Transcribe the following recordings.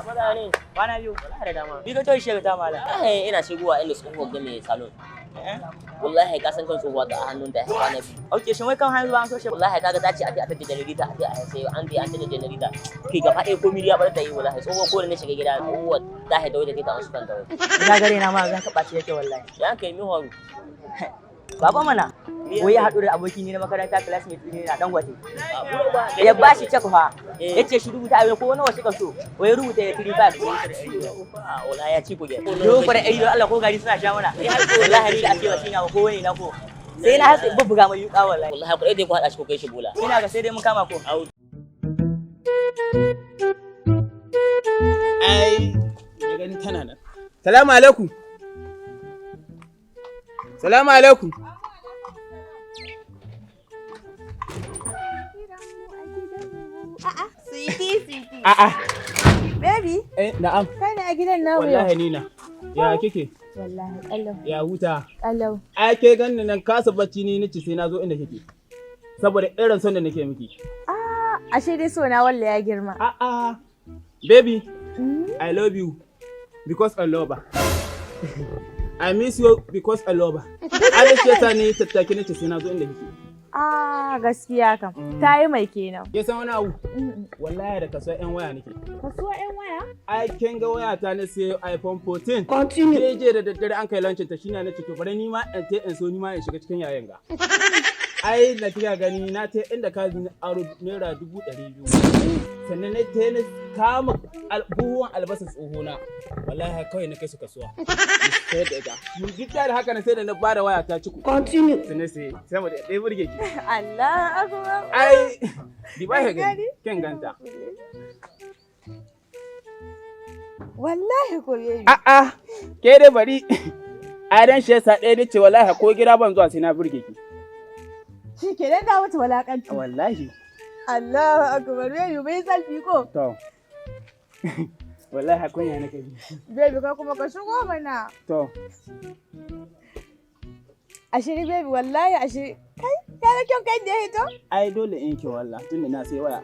maza ne Kwana biyu. wallahi da dama Bi ka to shi ta mala. ina shigowa inda tsohuwar ga mai salon wallahi ka san kan tsohuwa ga hannun da kwana biyu Okay, shin wai kan hannu ba an so shi. wallahi kaga ta ce a ta generator a sai an dai an ta generator kai gaba ɗaya ko miliya bar ta yi wallahi tsohuwa ko da na shiga gida tsohuwa ta haida wadda ta wasu kanta wai Ina gare na ma zan ka baci yake wallahi. ya kai mi horo Baba mana. Wai ya haɗu da aboki ne na makaranta classmate ne na Dangote. Ya bashi check fa. Yace shi rubuta abin ko nawa suka so. Wai rubuta ya 35. wallahi ya ci ku ge Yo ko da ai Allah ko gari suna sha mana. Wallahi ni da ake wasi na ko wani na ko. Sai na hatsi bubbuga mai yuka wallahi. wallahi ku dai ku hada shi ko kai shi bola Ina ga sai dai mun kama ko. Ai, ya gani tana nan. Salamu alaikum. Salamu alaikum. Sweetie. A'a. Baby, Na'am. kai ne a gidan namu yau? Wallahi ni na. Ya kike? Wallahi, kalau. Ya huta. Kalau. Ai ke ganni nan kasa bacci ni nace sai na zo inda kike. Saboda irin son da nake miki. Ashe dai so na walla ya girma. A'a. Baby, I love you because I love her. I miss you because I love her. Ai shi yasa ni tattaki nace sai na zo inda kike. Gaskiya kam. Ta yi mai kenan. Ke san wani abu? Wallahi da kasuwa 'yan waya nake. Kasuwa 'yan waya? Ai kin ga waya ta na sai iPhone 14. Continue. Je da daddare an kai launching ta shine na ce to bari ni ma in so ni ma in shiga cikin yayin ga. Ai na kika gani na ta inda ka aro naira 200,000. Sannan na ta na kama buhuwan albasa tsohona. Wallahi kawai na kai su kasuwa. Sai da ita. Mun duk da haka na sai da na bada waya ta ciku. Continue. Sannan sai mu da dai burge ki. Allah akbar. Ai di ba ka gani kin ganta. Wallahi ko yayi. A'a, ke dai bari. A dan shi yasa ɗaya nace wallahi ko gida ban zuwa sai na burge ki. Shi ke dan da mata walakanci. Wallahi. Allahu akbar. Baby bai salfi ko? To. Wallahi kunya nake ji. Baby ka kuma ka shigo mana. To. Ashiri baby wallahi ashiri. Kai, ya ga kyan kai da ya hito? Ai dole in ki wallahi tunda na sai waya.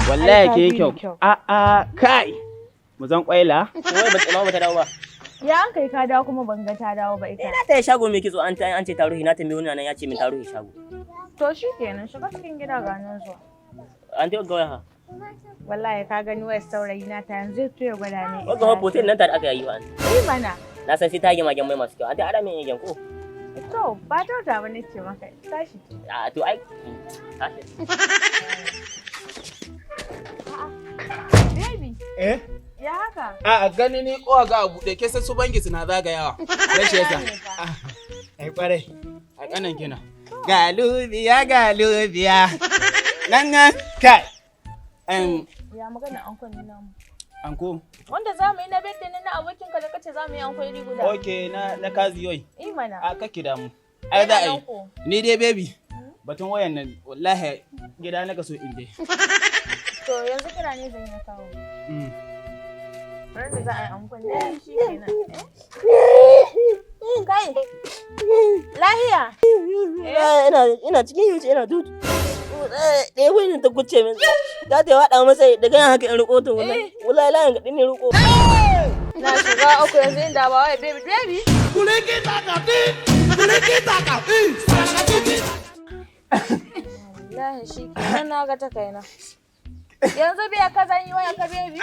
Wallahi ke kyau. A'a kai. Mu zan kwaila. wai ba ta dawo ba Ya an kai ka dawo kuma ban ga ta dawo ba ita. ina ta shago me kitso an ce taruhi na tambaye wani nan ya ce min taruhi shago To shi kenan shiga cikin gida ga nan zuwa. an ta ga waya Wallahi ka gani wai saurayi na ta yanzu to ya gwada ne. wanda hotel nan ta da aka yi wa Mana. na san sai ta yi magen mai masu kyau an ta ara min yagen ko To ba ta ta bane ce maka tashi. a to ai Baby, Eh? ya haka? A gani ni kowa ga abu da ke su bangi suna zagayawa. Rashe yasa. Ai kware. A kanan kina. Galubiya. Nan kai. Ya magana ankon ni namu. Anko. Wanda za mu yi na bedda na abokin ka da kace za mu yi ankon iri guda. Okay, na kaziyoyi. Mana. A kake damu. Ai za a yi. Ni dai baby. Batun wayan nan wallahi gida na so in dai. To yanzu kira ne zan yi kawo. Wanda za a yi ankon ne shi kenan. Kai. Lahiya. ina cikin yuce ina tutu ɗaya wani ta kuce min ta ta waɗa masa daga yan haka in riko to wallahi layin ga ɗin riko Na shiga uku yanzu inda ba wai baby. Wallahi shi kenan na ga ta kaina. Yanzu biya ka zan yi waya ka baby.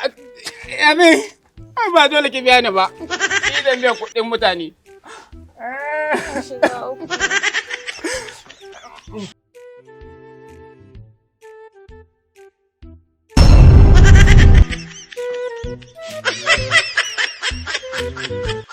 Amin. Ai ba dole ki biya ni ba. Ni zan biya kuɗin mutane. Na shiga uku.